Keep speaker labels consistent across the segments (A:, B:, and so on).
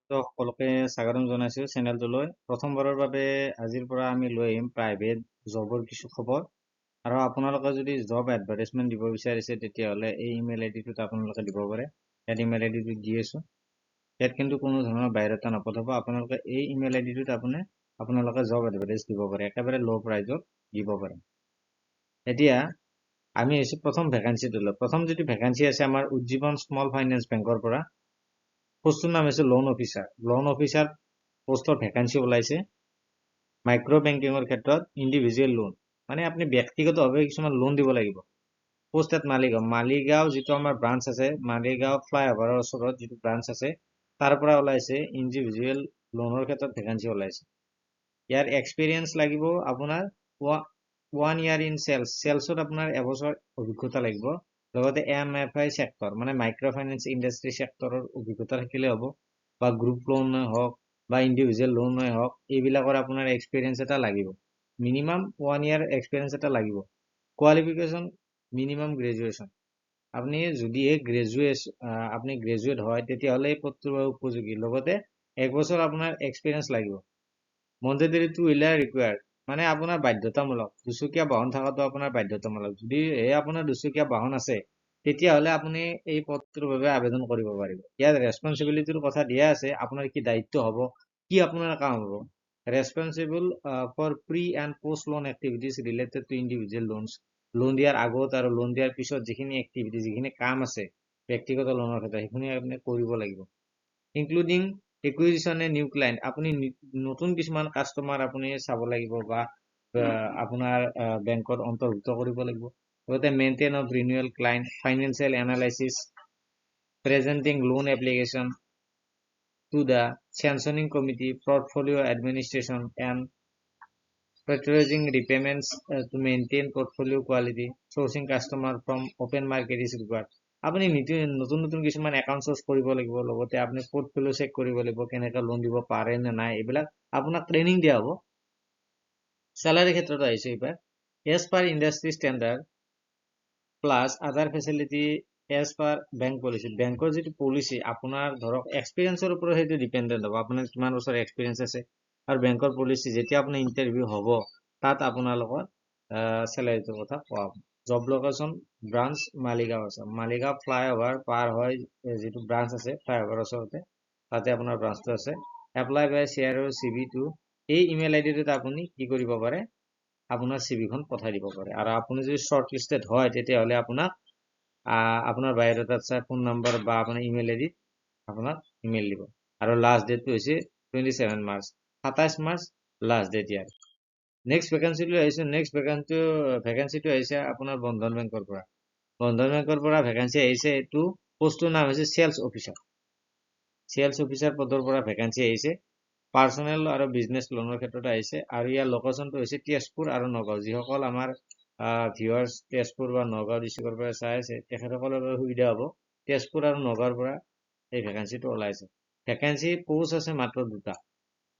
A: সকলোকে স্বাগতম জনাইছো চেনেলটোলৈ। প্ৰথমবাৰৰ বাবে আজিৰ পৰা আমি লৈ আহিম প্ৰাইভেট জবৰ কিছু খবৰ। আৰু আপোনালোকে যদি জব এডভাৰটাইজমেণ্ট দিব বিচাৰিছে তেতিয়াহ'লে এই ইমেইল আইডিটোত আপোনালোকে দিব পাৰে। ইয়াত ইমেইল আইডিটো দি আছো। ইয়াত কিন্তু কোনো ধৰণৰ বায়'ডাটা নপঠাব। আপোনালোকে এই ইমেইল আইডিটোত আপোনালোকে জব এডভাৰটাইজ দিব পাৰে, একেবাৰে ল' প্ৰাইজত দিব পাৰে। এতিয়া আমি আহিছো প্ৰথম ভেকেঞ্চিটোলৈ। প্ৰথম যিটো ভেকেঞ্চি আছে আমাৰ উজ্জীৱন স্মল ফাইনেন্স বেংকৰ পৰা। পোষ্টটোৰ নাম হৈছে লোন অফিচাৰ। লোন অফিচাৰ পোষ্টৰ ভেকেঞ্চি ওলাইছে। মাইক্ৰ' বেংকিঙৰ ক্ষেত্ৰত ইণ্ডিভিজুৱেল লোন, মানে আপুনি ব্যক্তিগতভাৱে কিছুমান লোন দিব লাগিব। পোষ্ট এট মালিগাঁও যিটো আমাৰ ব্ৰাঞ্চ আছে, মালিগাঁও ফ্লাইঅভাৰৰ ওচৰত যিটো ব্ৰাঞ্চ আছে, তাৰ পৰা ওলাইছে ইণ্ডিভিজুৱেল লোনৰ ক্ষেত্ৰত ভেকেঞ্চি ওলাইছে। ইয়াৰ এক্সপিৰিয়েঞ্চ লাগিব আপোনাৰ 1 year ইন চেলছত আপোনাৰ এবছৰ অভিজ্ঞতা লাগিব। লগতে MFI চেক্টৰ মানে মাইক্ৰ' ফাইনেন্স ইণ্ডাষ্ট্ৰি চেক্টৰৰ অভিজ্ঞতা থাকিলে হ'ব, বা গ্ৰুপ লোন হওক বা ইণ্ডিভিজুৱেল লোনেই হওক, এইবিলাকৰ আপোনাৰ এক্সপিৰিয়েঞ্চ এটা লাগিব। মিনিমাম 1 year এক্সপিৰিয়েঞ্চ এটা লাগিব। Qualification minimum graduation. আপুনি যদিহে আপুনি গ্ৰেজুৱেট হয় তেতিয়াহ'লে এই পদটোৰ বাবে উপযোগী। লগতে 1 বছৰ আপোনাৰ এক্সপিৰিয়েঞ্চ লাগিব। মণ্ডেটৰী 2 wheeler ৰিকুৱাৰ্ড, মানে আপোনাৰ বাধ্যতামূলক। দুচকীয়া বাহন থকাটো আপোনাৰ বাধ্যতামূলক। যদি আপোনাৰ দুচকীয়া বাহন আছে তেতিয়াহ'লে আপুনি এই পদটোৰ বাবে আবেদন কৰিব পাৰিব। ইয়াত ৰেছপন্সিবিলিটিৰ কথা দিয়া আছে, আপোনাৰ কি দায়িত্ব হ'ব, কি আপোনাৰ কাম হ'ব। Responsible for pre and post loan activities related to individual loans. Loan দিয়াৰ আগত আৰু লোন দিয়াৰ পিছত যিখিনি এক্টিভিটি, যিখিনি কাম আছে ব্যক্তিগত লোনৰ ক্ষেত্ৰত, সেইখিনি আপুনি কৰিব লাগিব। Including acquisition a new client, আপুনি নতুন কিছুমান কাষ্টমাৰ আপুনি চাব লাগিব বা আপোনাৰ বেংকত অন্তৰ্ভুক্ত কৰিব লাগিব। লগতে maintain of renewal client, financial analysis, presenting loan application to the sanctioning committee, portfolio' administration and prioritizing repayments to maintain portfolio quality, sourcing customer from open market is required. আপুনি নতুন নতুন কিছুমান একাউণ্ট চ'ৰ্চ কৰিব লাগিব। লগতে আপুনি portfolio' check কৰিব লাগিব, কেনেকৈ লোন দিব পাৰে নে নাই, এইবিলাক আপোনাক ট্ৰেইনিং দিয়া হ'ব। চেলাৰীৰ ক্ষেত্ৰত আহিছে এইবাৰ। As per industry standard plus other facility as per bank policy. বেংকৰ যিটো পলিচি, আপোনাৰ ধৰক এক্সপিৰিয়েঞ্চৰ ওপৰত সেইটো ডিপেণ্ডেণ্ট হ'ব, আপোনাৰ কিমান বছৰ এক্সপিৰিয়েঞ্চ আছে। আৰু বেংকৰ পলিচি যেতিয়া আপোনাৰ ইণ্টাৰভিউ হ'ব তাত আপোনালোকৰ চেলাৰীটোৰ কথা কোৱা হ'ব। জব লোকেশ্যন ব্ৰাঞ্চ মালিগাঁও আছে। মালিগাঁও ফ্লাইঅভাৰ পাৰ হয় যিটো ব্ৰাঞ্চ আছে ফ্লাইঅভাৰৰ ওচৰতে, তাতে আপোনাৰ ব্ৰাঞ্চটো আছে। এপ্লাই বাই শ্বেয়াৰ CV টো এই ইমেইল আইডিটোত আপুনি কি কৰিব পাৰে, আপোনাৰ CVখন পঠাই দিব পাৰে। আৰু আপুনি যদি শ্বৰ্ট লিষ্টেড হয় তেতিয়াহ'লে আপোনাক আপোনাৰ বায়'ডাটাত চাই ফোন নম্বৰ বা আপোনাৰ ইমেইল আইডিত আপোনাক ইমেইল দিব। আৰু লাষ্ট ডেটটো হৈছে 27 মাৰ্চ, 27 মাৰ্চ লাষ্ট ডেট ইয়াৰ। নেক্সট ভেকেঞ্চিটো আহিছে আপোনাৰ বন্ধন বেংকৰ পৰা। বন্ধন বেংকৰ পৰা ভেকেঞ্চি আহিছে। এইটো পোষ্টটোৰ নাম হৈছে চেলছ অফিচাৰ। চেলছ অফিচাৰ পদৰ পৰা ভেকেঞ্চি আহিছে। পাৰ্চনেল আৰু বিজনেছ লোনৰ ক্ষেত্ৰত আহিছে। আৰু ইয়াৰ লোকেশ্যনটো হৈছে তেজপুৰ আৰু নগাঁও। যিসকল আমাৰ ভিউৱাৰ্ছ তেজপুৰ বা নগাঁও ডিষ্ট্ৰিক্টৰ পৰা চাই আছে, তেখেতসকলৰ বাবে সুবিধা হ'ব। তেজপুৰ আৰু নগাঁৱৰ পৰা এই ভেকেঞ্চিটো ওলাইছে। ভেকেঞ্চি পোষ্ট আছে মাত্ৰ 2টা।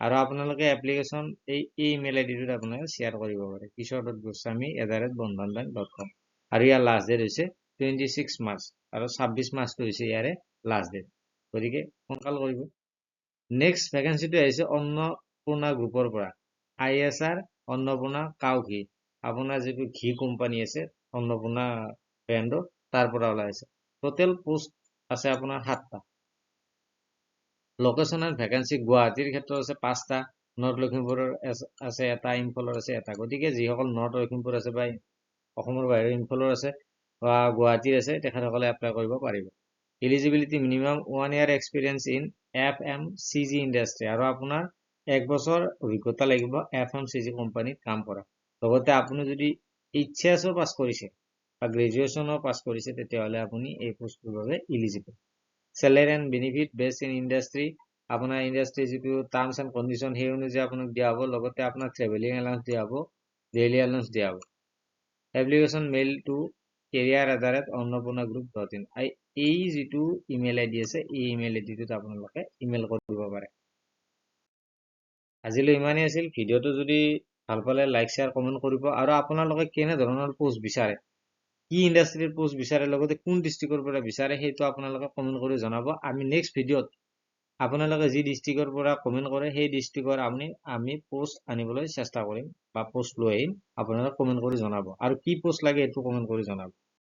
A: আৰু আপোনালোকে এপ্লিকেশ্যন এই ইমেইল আইডিটোত আপোনালোকে শ্বেয়াৰ কৰিব পাৰে, kishore.goswami@bandhanbank.com। আৰু ইয়াৰ লাষ্ট ডেট হৈছে 26 মাৰ্চ, আৰু 26 মাৰ্চটো হৈছে ইয়াৰে লাষ্ট ডেট। গতিকে সোনকাল কৰিব। নেক্সট ভেকেঞ্চিটো আহিছে অন্নপূৰ্ণা গ্ৰুপৰ পৰা। ISR অন্নপূৰ্ণা কাউ ঘি, আপোনাৰ যিটো ঘি কোম্পানী আছে অন্নপূৰ্ণা ব্ৰেণ্ডৰ, তাৰ পৰা ওলাইছে। টোটেল পোষ্ট আছে আপোনাৰ 7টা। লোকেশ্যনৰ ভেকেঞ্চি গুৱাহাটীৰ ক্ষেত্ৰত আছে 5টা, নৰ্থ লখিমপুৰৰ আছে 1টা, ইম্ফলৰ আছে 1টা। গতিকে যিসকল নৰ্থ লখিমপুৰ আছে বা অসমৰ বাহিৰৰ ইম্ফলৰ আছে বা গুৱাহাটীৰ আছে, তেখেতসকলে এপ্লাই কৰিব পাৰিব। Eligibility minimum 1 year experience in FMCG industry, আৰু আপোনাৰ 1 বছৰ অভিজ্ঞতা লাগিব FMCG কোম্পানীত কাম কৰা। লগতে আপুনি যদি HSO পাছ কৰিছে বা গ্ৰেজুৱেশ্যনো পাছ কৰিছে তেতিয়াহ'লে আপুনি এই পোষ্টটোৰ বাবে eligible. Salary and benefit best in industry, আপোনাৰ ইণ্ডাষ্ট্ৰি যিটো টাৰ্মছ এণ্ড কণ্ডিশ্যন সেই অনুযায়ী আপোনাক দিয়া হ'ব। লগতে আপোনাক ট্ৰেভেলিং এলাউন্স দিয়া হ'ব, ডেইলি এলাউন্স দিয়া হ'ব। Application mail two career@annapurna.group.in। এই যিটো ইমেইল আইডি আছে এই ইমেইল আইডিটোত আপোনালোকে ইমেইল কৰিব পাৰে। আজিলৈ ইমানেই আছিল। ভিডিঅ'টো যদি ভাল পালে লাইক শ্বেয়াৰ কমেণ্ট কৰিব। আৰু আপোনালোকে কেনেধৰণৰ পোষ্ট বিচাৰে, কি ইণ্ডাষ্ট্ৰিৰ পোষ্ট বিচাৰে, লগতে কোন ডিষ্ট্ৰিক্টৰ পৰা বিচাৰে, সেইটো আপোনালোকে কমেণ্ট কৰি জনাব। আমি নেক্সট ভিডিঅ'ত আপোনালোকে যি ডিষ্ট্ৰিক্টৰ পৰা কমেণ্ট কৰে সেই ডিষ্ট্ৰিক্টৰ আমি পোষ্ট আনিবলৈ চেষ্টা কৰিম বা পোষ্ট লৈ আহিম। আপোনালোকে কমেণ্ট কৰি জনাব আৰু কি পোষ্ট লাগে এইটো কমেণ্ট কৰি জনাব।